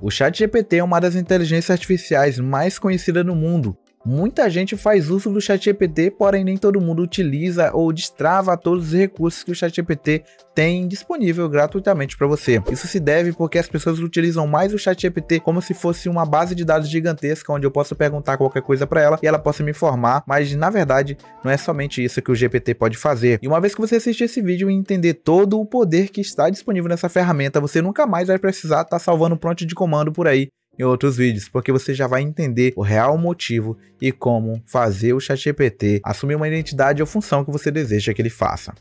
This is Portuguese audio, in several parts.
O ChatGPT é uma das inteligências artificiais mais conhecidas no mundo. Muita gente faz uso do ChatGPT, porém nem todo mundo utiliza ou destrava todos os recursos que o ChatGPT tem disponível gratuitamente para você. Isso se deve porque as pessoas utilizam mais o ChatGPT como se fosse uma base de dados gigantesca, onde eu posso perguntar qualquer coisa para ela e ela possa me informar, mas na verdade não é somente isso que o GPT pode fazer. E uma vez que você assistir esse vídeo e entender todo o poder que está disponível nessa ferramenta, você nunca mais vai precisar estar salvando prompt de comando por aí em outros vídeos, porque você já vai entender o real motivo e como fazer o ChatGPT assumir uma identidade ou função que você deseja que ele faça.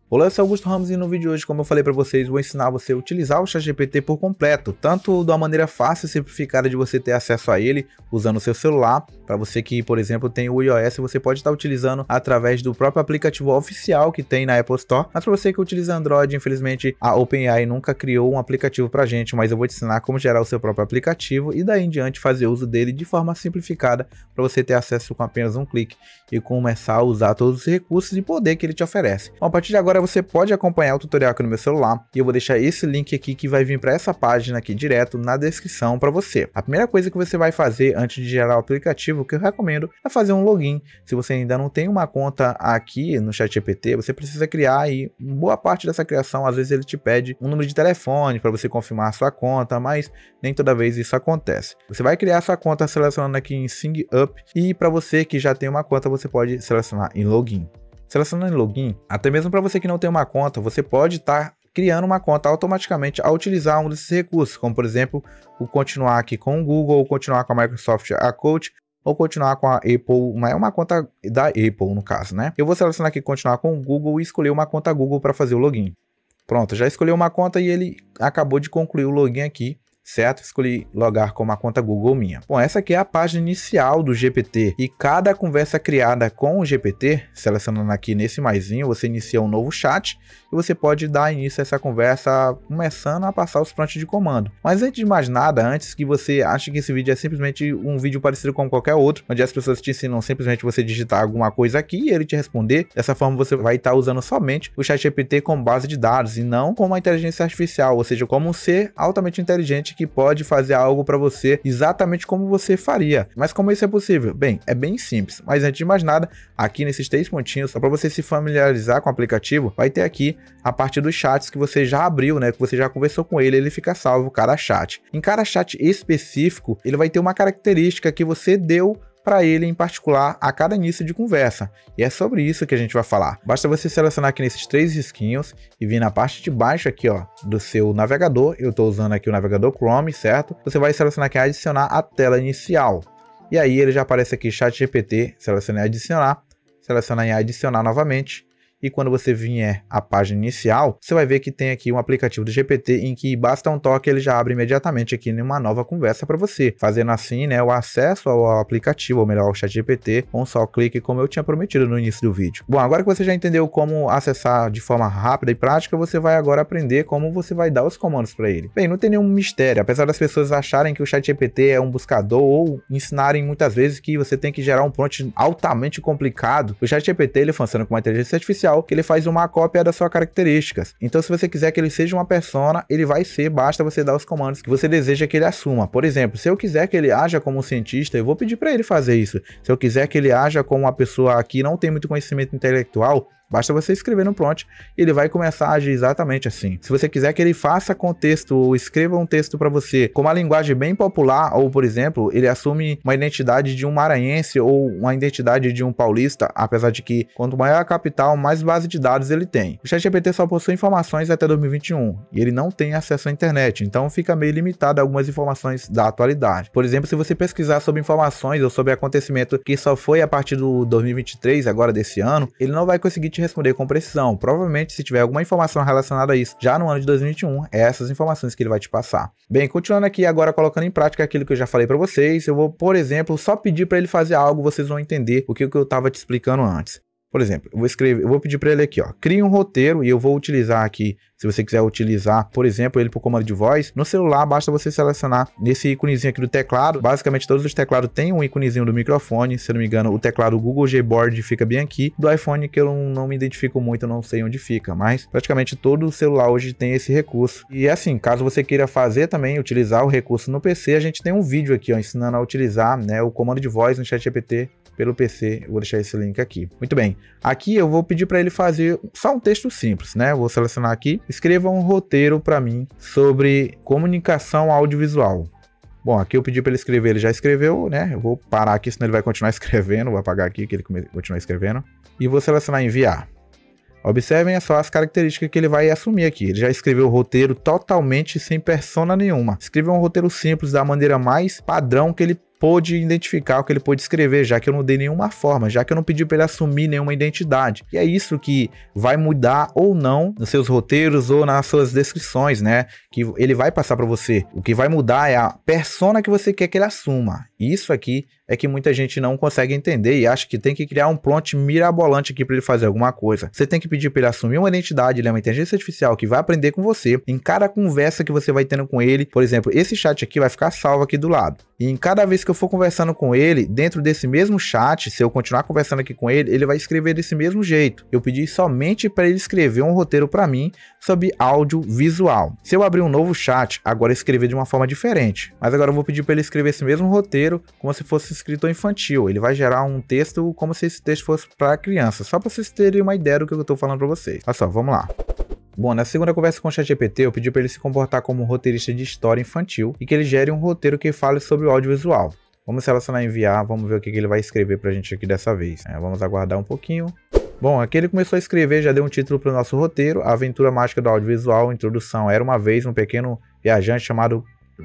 Olá, eu sou Augusto Ramos e no vídeo de hoje, como eu falei para vocês, vou ensinar você a utilizar o ChatGPT por completo, tanto de uma maneira fácil e simplificada de você ter acesso a ele usando o seu celular. Para você que, por exemplo, tem o iOS, você pode estar utilizando através do próprio aplicativo oficial que tem na Apple Store, mas para você que utiliza Android, infelizmente a OpenAI nunca criou um aplicativo para gente, mas eu vou te ensinar como gerar o seu próprio aplicativo e daí em diante fazer uso dele de forma simplificada para você ter acesso com apenas um clique e começar a usar todos os recursos e poder que ele te oferece. Bom, a partir de agora você pode acompanhar o tutorial aqui no meu celular e eu vou deixar esse link aqui que vai vir para essa página aqui direto na descrição para você. A primeira coisa que você vai fazer antes de gerar o aplicativo, que eu recomendo, é fazer um login. Se você ainda não tem uma conta aqui no ChatGPT, você precisa criar e boa parte dessa criação, às vezes ele te pede um número de telefone para você confirmar a sua conta, mas nem toda vez isso acontece. Você vai criar sua conta selecionando aqui em Sign Up e para você que já tem uma conta, você pode selecionar em Login. Selecionando em Login, até mesmo para você que não tem uma conta, você pode estar criando uma conta automaticamente ao utilizar um desses recursos, como por exemplo, o continuar aqui com o Google, ou continuar com a Microsoft Account, ou continuar com a Apple, mas é uma conta da Apple no caso, né? Eu vou selecionar aqui continuar com o Google e escolher uma conta Google para fazer o login. Pronto, já escolhi uma conta e ele acabou de concluir o login aqui. Certo? Escolhi logar com uma conta Google minha. Bom, essa aqui é a página inicial do GPT e cada conversa criada com o GPT, selecionando aqui nesse maisinho, você inicia um novo chat e você pode dar início a essa conversa começando a passar os prompts de comando. Mas antes de mais nada, antes que você ache que esse vídeo é simplesmente um vídeo parecido com qualquer outro, onde as pessoas te ensinam simplesmente você digitar alguma coisa aqui e ele te responder, dessa forma você vai estar usando somente o ChatGPT como base de dados e não como uma inteligência artificial, ou seja, como um ser altamente inteligente que pode fazer algo para você exatamente como você faria. Mas como isso é possível? Bem, é bem simples, mas antes de mais nada, aqui nesses 3 pontinhos, só para você se familiarizar com o aplicativo, vai ter aqui a parte dos chats que você já abriu, né, que você já conversou com ele, ele fica salvo cada chat. Em cada chat específico, ele vai ter uma característica que você deu para ele em particular a cada início de conversa, e é sobre isso que a gente vai falar. Basta você selecionar aqui nesses 3 risquinhos e vir na parte de baixo aqui, ó, do seu navegador. Eu estou usando aqui o navegador Chrome, certo? Você vai selecionar aqui adicionar a tela inicial, e aí ele já aparece aqui ChatGPT, selecione adicionar, seleciona em adicionar novamente. E quando você vier à página inicial, você vai ver que tem aqui um aplicativo do GPT em que basta um toque ele já abre imediatamente aqui numa nova conversa para você, fazendo assim, né, o acesso ao aplicativo, ou melhor, ao ChatGPT, com um só clique, como eu tinha prometido no início do vídeo. Bom, agora que você já entendeu como acessar de forma rápida e prática, você vai agora aprender como você vai dar os comandos para ele. Bem, não tem nenhum mistério, apesar das pessoas acharem que o ChatGPT é um buscador ou ensinarem muitas vezes que você tem que gerar um prompt altamente complicado, o ChatGPT ele funciona com uma inteligência artificial que ele faz uma cópia das suas características. Então, se você quiser que ele seja uma persona, ele vai ser, basta você dar os comandos que você deseja que ele assuma. Por exemplo, se eu quiser que ele haja como um cientista, eu vou pedir para ele fazer isso. Se eu quiser que ele haja como uma pessoa que não tem muito conhecimento intelectual, basta você escrever no prompt e ele vai começar a agir exatamente assim. Se você quiser que ele faça contexto ou escreva um texto para você com uma linguagem bem popular, ou por exemplo, ele assume uma identidade de um maranhense ou uma identidade de um paulista, apesar de que quanto maior a capital, mais base de dados ele tem. O ChatGPT só possui informações até 2021 e ele não tem acesso à internet, então fica meio limitado a algumas informações da atualidade. Por exemplo, se você pesquisar sobre informações ou sobre acontecimento que só foi a partir do 2023, agora desse ano, ele não vai conseguir te responder com precisão. Provavelmente, se tiver alguma informação relacionada a isso já no ano de 2021, é essas informações que ele vai te passar. Bem, continuando aqui agora colocando em prática aquilo que eu já falei para vocês, eu vou, por exemplo, só pedir para ele fazer algo, vocês vão entender o que eu estava te explicando antes. Por exemplo, eu vou pedir para ele aqui, ó, crie um roteiro e eu vou utilizar aqui, se você quiser utilizar, por exemplo, ele por comando de voz, no celular basta você selecionar nesse íconezinho aqui do teclado. Basicamente todos os teclados têm um íconezinho do microfone, se eu não me engano, o teclado Google Gboard fica bem aqui. Do iPhone que eu não me identifico muito, eu não sei onde fica, mas praticamente todo celular hoje tem esse recurso. E assim, caso você queira fazer também, utilizar o recurso no PC, a gente tem um vídeo aqui, ó, ensinando a utilizar, né, o comando de voz no ChatGPT pelo PC. Eu vou deixar esse link aqui. Muito bem, aqui eu vou pedir para ele fazer só um texto simples, né? Eu vou selecionar aqui, escreva um roteiro para mim sobre comunicação audiovisual. Bom, aqui eu pedi para ele escrever, ele já escreveu, né? Eu vou parar aqui, senão ele vai continuar escrevendo. Vou apagar aqui que ele continua escrevendo. E vou selecionar enviar. Observem só as características que ele vai assumir aqui. Ele já escreveu o roteiro totalmente sem persona nenhuma. Escreveu um roteiro simples da maneira mais padrão que ele pôde identificar, o que ele pôde escrever, já que eu não dei nenhuma forma, já que eu não pedi para ele assumir nenhuma identidade. E é isso que vai mudar ou não nos seus roteiros ou nas suas descrições, né? Que ele vai passar para você. O que vai mudar é a persona que você quer que ele assuma. Isso aqui é que muita gente não consegue entender e acha que tem que criar um prompt mirabolante aqui para ele fazer alguma coisa. Você tem que pedir para ele assumir uma identidade, ele é uma inteligência artificial que vai aprender com você. Em cada conversa que você vai tendo com ele, por exemplo, esse chat aqui vai ficar salvo aqui do lado. E em cada vez que eu for conversando com ele, dentro desse mesmo chat, se eu continuar conversando aqui com ele, ele vai escrever desse mesmo jeito. Eu pedi somente para ele escrever um roteiro para mim sobre audiovisual. Se eu abrir um novo chat, agora escrever de uma forma diferente. Mas agora eu vou pedir para ele escrever esse mesmo roteiro como se fosse escritor infantil. Ele vai gerar um texto como se esse texto fosse para criança, só para vocês terem uma ideia do que eu estou falando para vocês. Olha só, vamos lá. Bom, na segunda conversa com o ChatGPT, eu pedi para ele se comportar como um roteirista de história infantil e que ele gere um roteiro que fale sobre o audiovisual. Vamos selecionar enviar, vamos ver o que ele vai escrever para a gente aqui dessa vez. Vamos aguardar um pouquinho. Bom, aqui ele começou a escrever, já deu um título para o nosso roteiro, A Aventura Mágica do Audiovisual, introdução. Era uma vez um pequeno viajante chamado...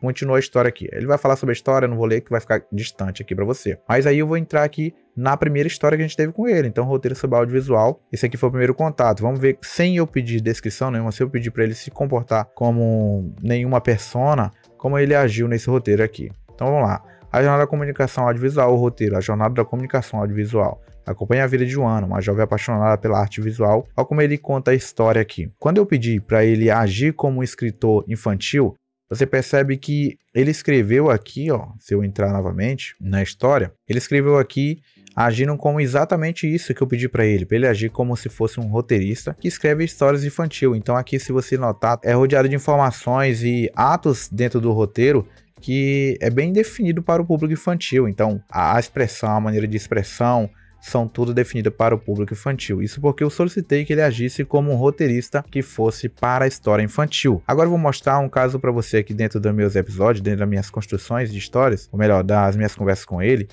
Continua a história aqui. Ele vai falar sobre a história, não vou ler que vai ficar distante aqui para você. Mas aí eu vou entrar aqui na primeira história que a gente teve com ele. Então, roteiro sobre audiovisual. Esse aqui foi o primeiro contato. Vamos ver, sem eu pedir descrição nenhuma, se eu pedir para ele se comportar como nenhuma persona, como ele agiu nesse roteiro aqui. Então, vamos lá. A jornada da comunicação audiovisual, o roteiro. A jornada da comunicação audiovisual. Acompanha a vida de Joana, uma jovem apaixonada pela arte visual. Olha como ele conta a história aqui. Quando eu pedi para ele agir como um escritor infantil, você percebe que ele escreveu aqui, ó, se eu entrar novamente na história, ele escreveu aqui agindo como exatamente isso que eu pedi para ele agir como se fosse um roteirista que escreve histórias infantil. Então aqui, se você notar, é rodeado de informações e atos dentro do roteiro que é bem definido para o público infantil. Então a expressão, a maneira de expressão, são tudo definidas para o público infantil. Isso porque eu solicitei que ele agisse como um roteirista que fosse para a história infantil. Agora eu vou mostrar um caso para você aqui dentro dos meus episódios, dentro das minhas construções de histórias, ou melhor, das minhas conversas com ele,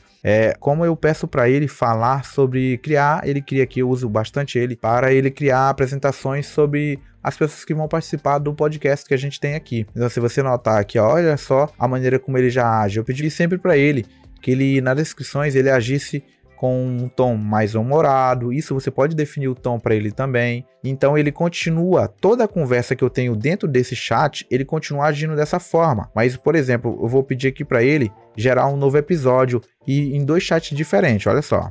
como eu peço para ele falar sobre criar, ele cria aqui, eu uso bastante ele, para ele criar apresentações sobre as pessoas que vão participar do podcast que a gente tem aqui. Então se você notar aqui, ó, olha só a maneira como ele já age. Eu pedi sempre para ele que ele, nas descrições, ele agisse com um tom mais humorado. Isso você pode definir o tom para ele também. Então ele continua, toda a conversa que eu tenho dentro desse chat, ele continua agindo dessa forma. Mas, por exemplo, eu vou pedir aqui para ele gerar um novo episódio e em 2 chats diferentes, olha só.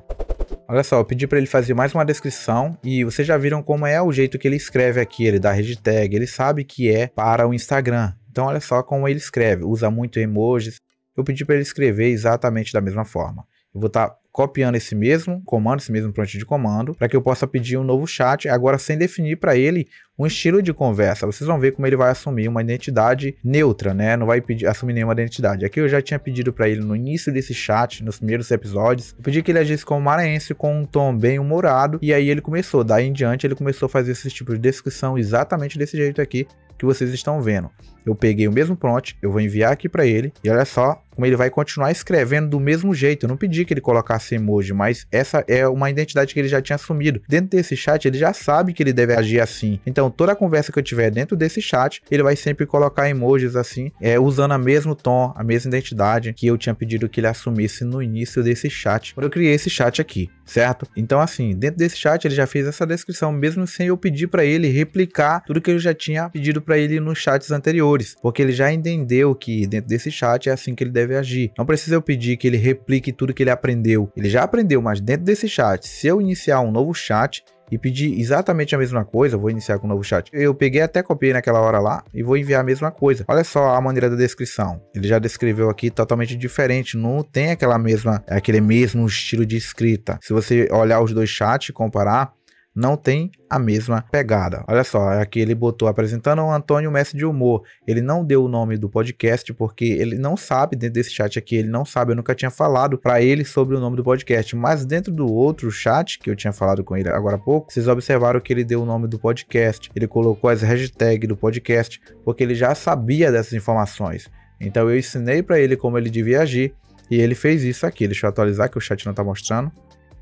Olha só, eu pedi para ele fazer mais uma descrição e vocês já viram como é o jeito que ele escreve aqui, ele dá hashtag, ele sabe que é para o Instagram. Então olha só como ele escreve, usa muito emojis. Eu pedi para ele escrever exatamente da mesma forma. Eu vou estar copiando esse mesmo comando, esse mesmo prompt de comando, para que eu possa pedir um novo chat, agora sem definir para ele um estilo de conversa. Vocês vão ver como ele vai assumir uma identidade neutra, né? Não vai assumir nenhuma identidade. Aqui eu já tinha pedido para ele no início desse chat, nos primeiros episódios, eu pedi que ele agisse como maranhense com um tom bem humorado, e aí ele começou, daí em diante ele começou a fazer esse tipo de descrição exatamente desse jeito aqui que vocês estão vendo. Eu peguei o mesmo prompt, eu vou enviar aqui para ele, e olha só como ele vai continuar escrevendo do mesmo jeito. Eu não pedi que ele colocasse emoji, mas essa é uma identidade que ele já tinha assumido. Dentro desse chat, ele já sabe que ele deve agir assim. Então, toda a conversa que eu tiver dentro desse chat, ele vai sempre colocar emojis assim, usando o mesmo tom, a mesma identidade que eu tinha pedido que ele assumisse no início desse chat, quando eu criei esse chat aqui, certo? Então, assim, dentro desse chat, ele já fez essa descrição, mesmo sem eu pedir para ele replicar tudo que eu já tinha pedido para ele nos chats anteriores, porque ele já entendeu que dentro desse chat é assim que ele deve deve agir. Não precisa eu pedir que ele replique tudo que ele aprendeu. Ele já aprendeu, mas dentro desse chat, se eu iniciar um novo chat e pedir exatamente a mesma coisa, vou iniciar com um novo chat. Eu peguei até copiei naquela hora lá e vou enviar a mesma coisa. Olha só a maneira da descrição. Ele já descreveu aqui totalmente diferente, não tem aquele mesmo estilo de escrita. Se você olhar os dois chats e comparar, não tem a mesma pegada. Olha só, aqui ele botou apresentando o Antônio, mestre de humor. Ele não deu o nome do podcast porque ele não sabe, dentro desse chat aqui, ele não sabe, eu nunca tinha falado para ele sobre o nome do podcast, mas dentro do outro chat que eu tinha falado com ele agora há pouco, vocês observaram que ele deu o nome do podcast, ele colocou as hashtags do podcast, porque ele já sabia dessas informações. Então eu ensinei para ele como ele devia agir e ele fez isso aqui. Deixa eu atualizar que o chat não tá mostrando.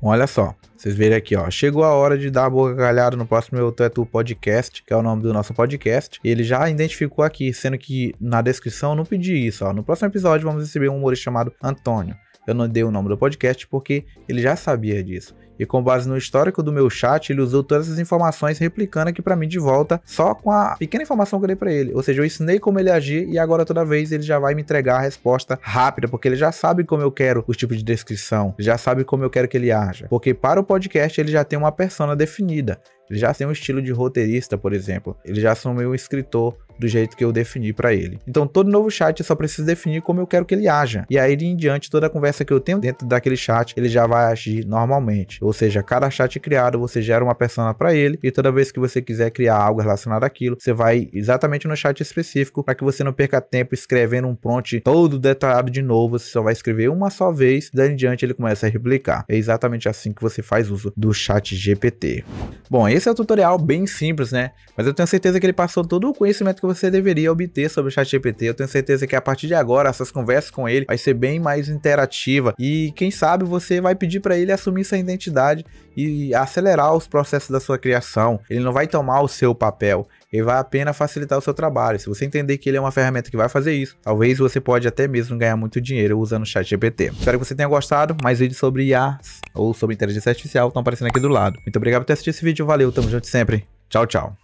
Olha só, vocês verem aqui, ó, chegou a hora de dar a boca calhada no próximo Eu Tô É Tu Podcast, que é o nome do nosso podcast. Ele já identificou aqui, sendo que na descrição eu não pedi isso, ó. No próximo episódio vamos receber um humorista chamado Antônio. Eu não dei o nome do podcast porque ele já sabia disso. E com base no histórico do meu chat, ele usou todas essas informações replicando aqui pra mim de volta, só com a pequena informação que eu dei pra ele. Ou seja, eu ensinei como ele agir e agora toda vez ele já vai me entregar a resposta rápida, porque ele já sabe como eu quero o tipo de descrição, já sabe como eu quero que ele haja. Porque para o podcast ele já tem uma persona definida. Ele já tem um estilo de roteirista, por exemplo. Ele já assumiu um escritor do jeito que eu defini para ele. Então todo novo chat eu só preciso definir como eu quero que ele haja. E aí em diante, toda a conversa que eu tenho dentro daquele chat, ele já vai agir normalmente. Ou seja, cada chat criado, você gera uma persona para ele e toda vez que você quiser criar algo relacionado àquilo, você vai exatamente no chat específico para que você não perca tempo escrevendo um prompt todo detalhado de novo. Você só vai escrever uma só vez, daí em diante ele começa a replicar. É exatamente assim que você faz uso do chat GPT. Bom, esse é o tutorial bem simples, né? Mas eu tenho certeza que ele passou todo o conhecimento que você deveria obter sobre o ChatGPT. Eu tenho certeza que a partir de agora, essas conversas com ele vai ser bem mais interativa e quem sabe você vai pedir para ele assumir sua identidade e acelerar os processos da sua criação. Ele não vai tomar o seu papel, ele vai apenas facilitar o seu trabalho. Se você entender que ele é uma ferramenta que vai fazer isso, talvez você pode até mesmo ganhar muito dinheiro usando o ChatGPT. Espero que você tenha gostado. Mais vídeos sobre IA ou sobre inteligência artificial estão aparecendo aqui do lado. Muito obrigado por ter assistido esse vídeo. Valeu, tamo junto sempre. Tchau, tchau.